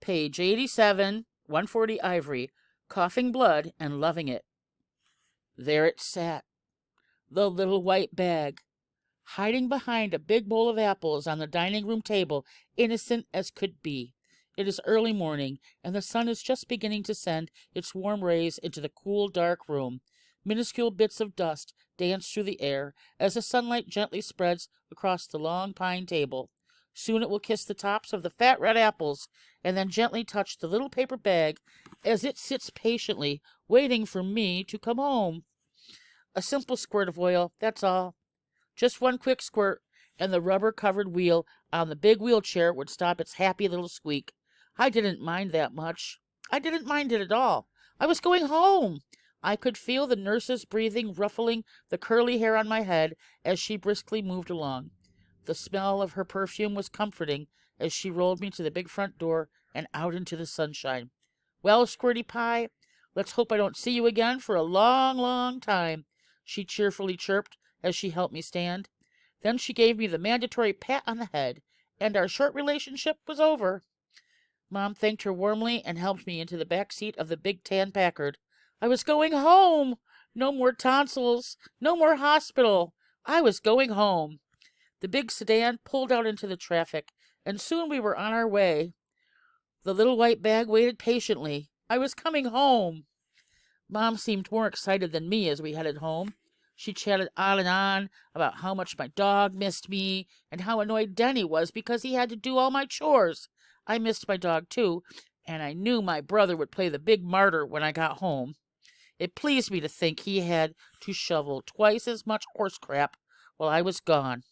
Page 87, 140 ivory, coughing blood and loving it. There it sat, the little white bag, hiding behind a big bowl of apples on the dining room table, innocent as could be. It is early morning, and the sun is just beginning to send its warm rays into the cool, dark room. Minuscule bits of dust dance through the air as the sunlight gently spreads across the long pine table. Soon it will kiss the tops of the fat red apples, and then gently touch the little paper bag as it sits patiently, waiting for me to come home. A simple squirt of oil, that's all. Just one quick squirt, and the rubber-covered wheel on the big wheelchair would stop its happy little squeak. I didn't mind that much. I didn't mind it at all. I was going home. I could feel the nurse's breathing ruffling the curly hair on my head as she briskly moved along. The smell of her perfume was comforting as she rolled me to the big front door and out into the sunshine. Well, Squirty Pie, let's hope I don't see you again for a long, long time, she cheerfully chirped as she helped me stand. Then she gave me the mandatory pat on the head, and our short relationship was over. Mom thanked her warmly and helped me into the back seat of the big tan Packard. I was going home. No more tonsils. No more hospital. I was going home. The big sedan pulled out into the traffic, and soon we were on our way. The little white bag waited patiently. I was coming home. Mom seemed more excited than me as we headed home. She chatted on and on about how much my dog missed me and how annoyed Denny was because he had to do all my chores. I missed my dog too, and I knew my brother would play the big martyr when I got home. It pleased me to think he had to shovel twice as much horse crap while I was gone.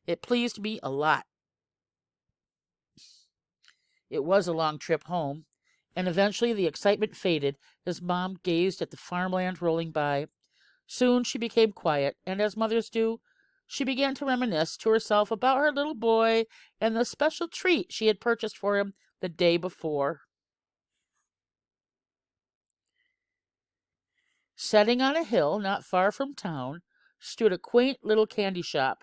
It pleased me a lot. It was a long trip home, and eventually the excitement faded as Mom gazed at the farmland rolling by. Soon she became quiet, and as mothers do, she began to reminisce to herself about her little boy and the special treat she had purchased for him the day before. Setting on a hill not far from town stood a quaint little candy shop,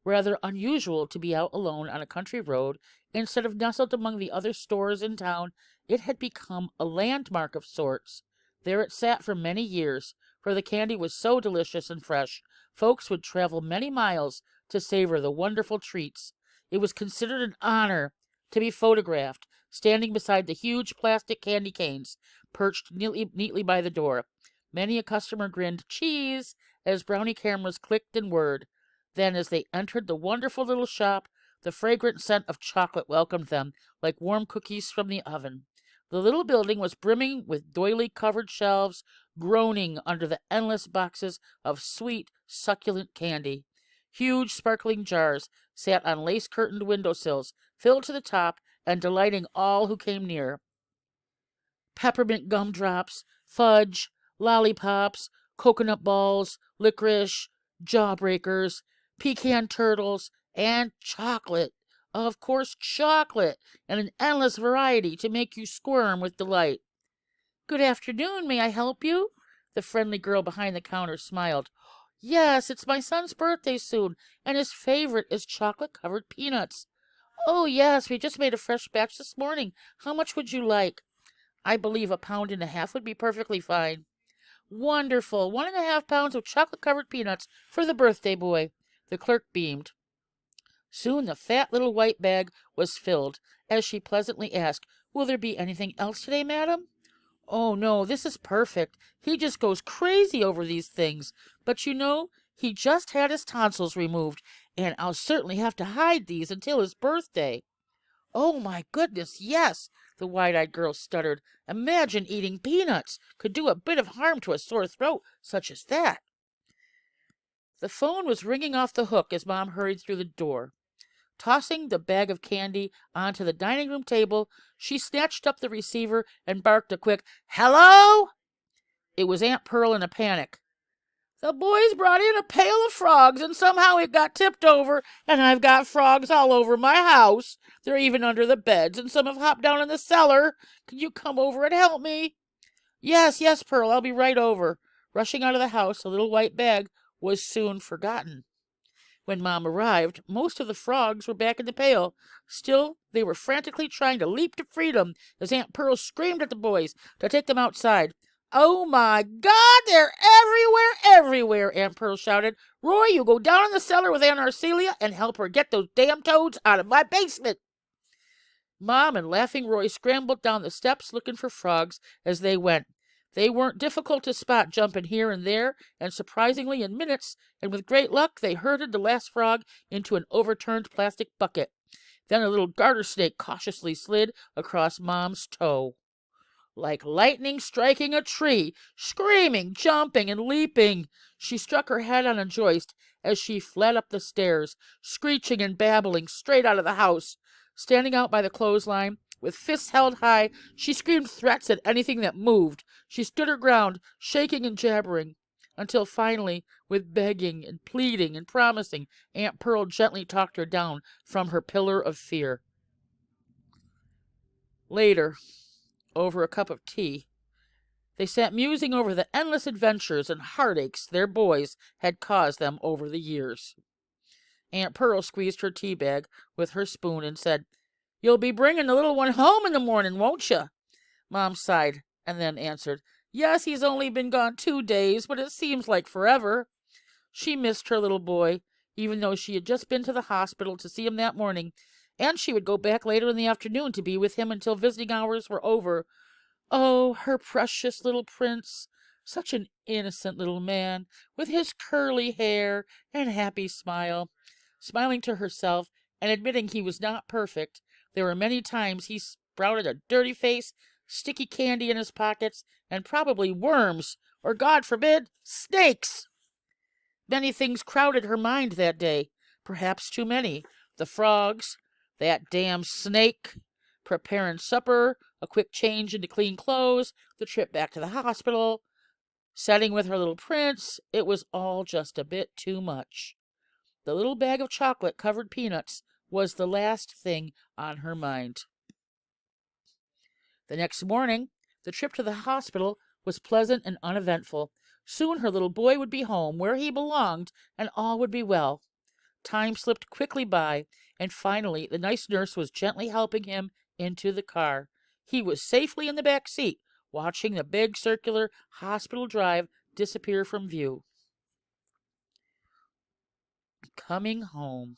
rather unusual to be out alone on a country road. Instead of nestled among the other stores in town, it had become a landmark of sorts. There it sat for many years, for the candy was so delicious and fresh, folks would travel many miles to savor the wonderful treats. It was considered an honor to be photographed, standing beside the huge plastic candy canes perched neatly by the door. Many a customer grinned cheese as brownie cameras clicked and whirred. Then, as they entered the wonderful little shop, the fragrant scent of chocolate welcomed them like warm cookies from the oven. The little building was brimming with doily-covered shelves, groaning under the endless boxes of sweet, succulent candy. Huge, sparkling jars sat on lace-curtained windowsills, filled to the top and delighting all who came near. Peppermint gumdrops, fudge, lollipops, coconut balls, licorice, jawbreakers, pecan turtles, and chocolate. Of course, chocolate, and an endless variety to make you squirm with delight. Good afternoon, may I help you? The friendly girl behind the counter smiled. Yes, it's my son's birthday soon, and his favorite is chocolate-covered peanuts. Oh, yes, we just made a fresh batch this morning. How much would you like? I believe 1.5 pounds would be perfectly fine. Wonderful. 1.5 pounds of chocolate-covered peanuts for the birthday boy. The clerk beamed. Soon the fat little white bag was filled, as she pleasantly asked, Will there be anything else today, madam? Oh, no, this is perfect. He just goes crazy over these things. But you know, he just had his tonsils removed, and I'll certainly have to hide these until his birthday. Oh, my goodness, yes, the wide-eyed girl stuttered. Imagine eating peanuts could do a bit of harm to a sore throat such as that. The phone was ringing off the hook as Mom hurried through the door. Tossing the bag of candy onto the dining room table, she snatched up the receiver and barked a quick, Hello? It was Aunt Pearl in a panic. The boys brought in a pail of frogs, and somehow it got tipped over, and I've got frogs all over my house. They're even under the beds, and some have hopped down in the cellar. Can you come over and help me? Yes, yes, Pearl, I'll be right over. Rushing out of the house, the little white bag was soon forgotten. When Mom arrived, most of the frogs were back in the pail. Still, they were frantically trying to leap to freedom as Aunt Pearl screamed at the boys to take them outside. "Oh, my God, they're everywhere, everywhere," Aunt Pearl shouted. "Roy, you go down in the cellar with Aunt Arcelia and help her get those damn toads out of my basement." Mom and Laughing Roy scrambled down the steps looking for frogs as they went. They weren't difficult to spot, jumping here and there, and surprisingly in minutes, and with great luck, they herded the last frog into an overturned plastic bucket. Then a little garter snake cautiously slid across Mom's toe. Like lightning striking a tree, screaming, jumping, and leaping, she struck her head on a joist as she fled up the stairs, screeching and babbling straight out of the house. Standing out by the clothesline, with fists held high, she screamed threats at anything that moved. She stood her ground, shaking and jabbering, until finally, with begging and pleading and promising, Aunt Pearl gently talked her down from her pillar of fear. Later, over a cup of tea, they sat musing over the endless adventures and heartaches their boys had caused them over the years. Aunt Pearl squeezed her tea bag with her spoon and said, "You'll be bringing the little one home in the morning, won't you?" Mom sighed and then answered, "Yes, he's only been gone 2 days, but it seems like forever." She missed her little boy, even though she had just been to the hospital to see him that morning, and she would go back later in the afternoon to be with him until visiting hours were over. Oh, her precious little prince! Such an innocent little man, with his curly hair and happy smile. Smiling to herself and admitting he was not perfect, there were many times he sprouted a dirty face, sticky candy in his pockets, and probably worms, or, God forbid, snakes. Many things crowded her mind that day, perhaps too many. The frogs, that damn snake, preparing supper, a quick change into clean clothes, the trip back to the hospital, setting with her little prince. It was all just a bit too much. The little bag of chocolate-covered peanuts was the last thing on her mind. The next morning, the trip to the hospital was pleasant and uneventful. Soon her little boy would be home, where he belonged, and all would be well. Time slipped quickly by, and finally the nice nurse was gently helping him into the car. He was safely in the back seat, watching the big circular hospital drive disappear from view. Coming home.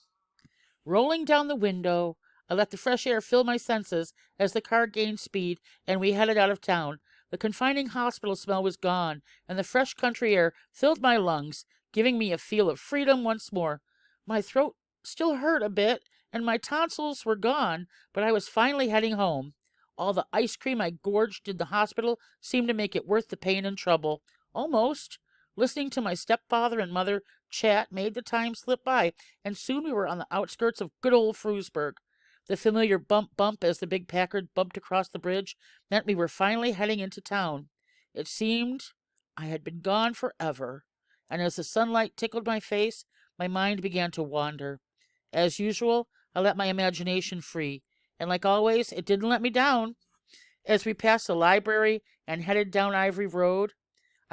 Rolling down the window, I let the fresh air fill my senses as the car gained speed and we headed out of town. The confining hospital smell was gone, and the fresh country air filled my lungs, giving me a feel of freedom once more. My throat still hurt a bit, and my tonsils were gone, but I was finally heading home. All the ice cream I gorged in the hospital seemed to make it worth the pain and trouble. Almost. Listening to my stepfather and mother chat made the time slip by, and soon we were on the outskirts of good old Frewsburg. The familiar bump bump as the big Packard bumped across the bridge meant we were finally heading into town. It seemed I had been gone forever, and as the sunlight tickled my face, my mind began to wander. As usual, I let my imagination free, and like always, it didn't let me down. As we passed the library and headed down Ivory Road,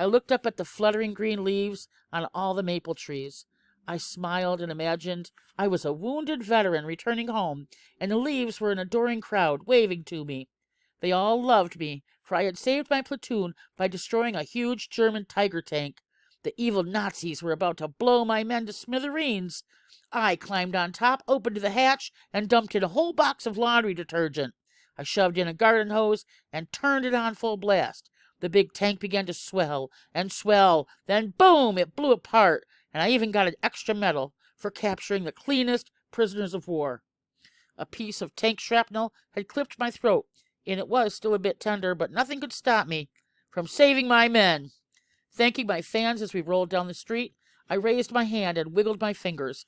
I looked up at the fluttering green leaves on all the maple trees. I smiled and imagined I was a wounded veteran returning home, and the leaves were an adoring crowd waving to me. They all loved me, for I had saved my platoon by destroying a huge German Tiger tank. The evil Nazis were about to blow my men to smithereens. I climbed on top, opened the hatch, and dumped in a whole box of laundry detergent. I shoved in a garden hose and turned it on full blast. The big tank began to swell and swell. Then, boom, it blew apart, and I even got an extra medal for capturing the cleanest prisoners of war. A piece of tank shrapnel had clipped my throat, and it was still a bit tender, but nothing could stop me from saving my men. Thanking my fans as we rolled down the street, I raised my hand and wiggled my fingers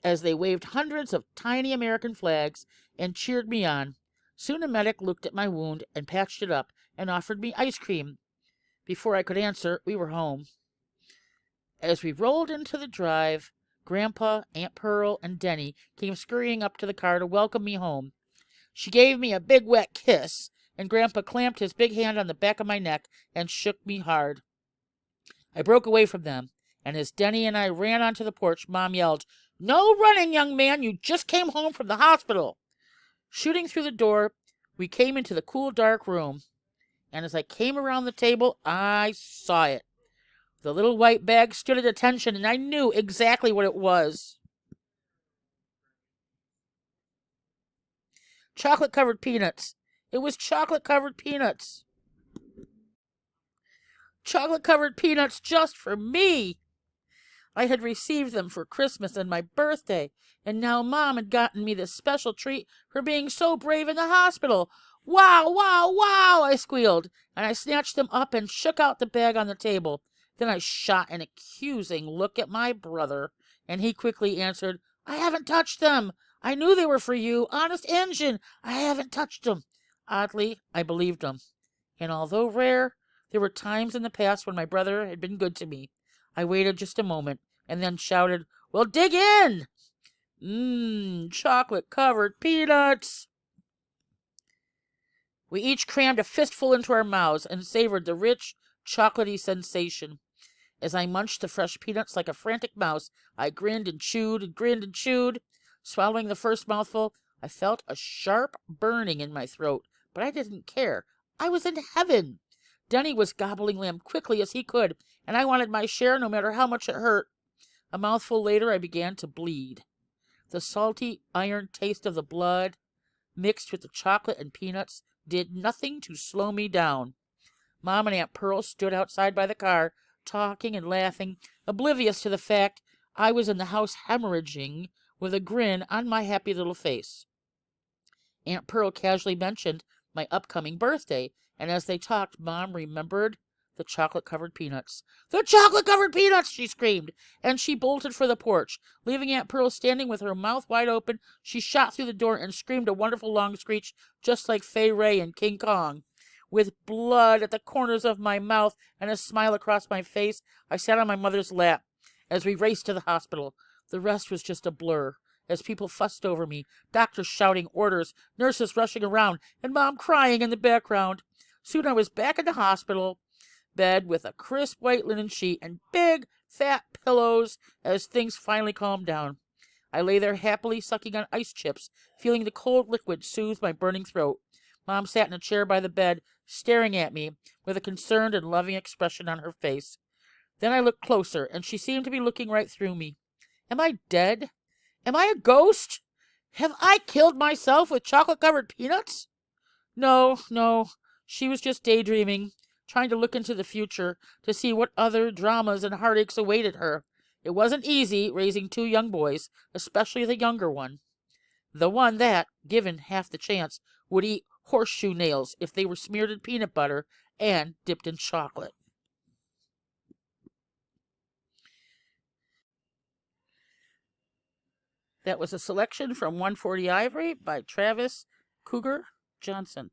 as they waved hundreds of tiny American flags and cheered me on. Soon a medic looked at my wound and patched it up and offered me ice cream. Before I could answer, we were home. As we rolled into the drive, Grandpa, Aunt Pearl, and Denny came scurrying up to the car to welcome me home. She gave me a big wet kiss, and Grandpa clamped his big hand on the back of my neck and shook me hard. I broke away from them, and as Denny and I ran onto the porch, Mom yelled, No running, young man. You just came home from the hospital. Shooting through the door, we came into the cool, dark room. And as I came around the table, I saw it. The little white bag stood at attention, and I knew exactly what it was. Chocolate-covered peanuts. It was chocolate-covered peanuts. Chocolate-covered peanuts just for me. I had received them for Christmas and my birthday, and now Mom had gotten me this special treat for being so brave in the hospital. Wow, wow, wow, I squealed, and I snatched them up and shook out the bag on the table. Then I shot an accusing look at my brother, and he quickly answered, I haven't touched them. I knew they were for you. Honest Injun, I haven't touched them. Oddly, I believed him. And although rare, there were times in the past when my brother had been good to me. I waited just a moment and then shouted, Well, dig in! Chocolate-covered peanuts! We each crammed a fistful into our mouths and savored the rich, chocolatey sensation. As I munched the fresh peanuts like a frantic mouse, I grinned and chewed and grinned and chewed. Swallowing the first mouthful, I felt a sharp burning in my throat, but I didn't care. I was in heaven. Denny was gobbling them quickly as he could, and I wanted my share no matter how much it hurt. A mouthful later, I began to bleed. The salty iron taste of the blood, mixed with the chocolate and peanuts, did nothing to slow me down. Mom and Aunt Pearl stood outside by the car, talking and laughing, oblivious to the fact I was in the house hemorrhaging with a grin on my happy little face. Aunt Pearl casually mentioned my upcoming birthday, and as they talked, Mom remembered the chocolate-covered peanuts. The chocolate-covered peanuts! She screamed, and she bolted for the porch. Leaving Aunt Pearl standing with her mouth wide open, she shot through the door and screamed a wonderful long screech, just like Fay Ray in King Kong. With blood at the corners of my mouth and a smile across my face, I sat on my mother's lap as we raced to the hospital. The rest was just a blur, as people fussed over me, doctors shouting orders, nurses rushing around, and Mom crying in the background. Soon I was back in the hospital bed with a crisp white linen sheet and big, fat pillows as things finally calmed down. I lay there happily sucking on ice chips, feeling the cold liquid soothe my burning throat. Mom sat in a chair by the bed, staring at me with a concerned and loving expression on her face. Then I looked closer, and she seemed to be looking right through me. Am I dead? Am I a ghost? Have I killed myself with chocolate-covered peanuts? No, she was just daydreaming, trying to look into the future to see what other dramas and heartaches awaited her. It wasn't easy raising two young boys, especially the younger one. The one that, given half the chance, would eat horseshoe nails if they were smeared in peanut butter and dipped in chocolate. That was a selection from 140 Ivory by Travis Cougar Johnson.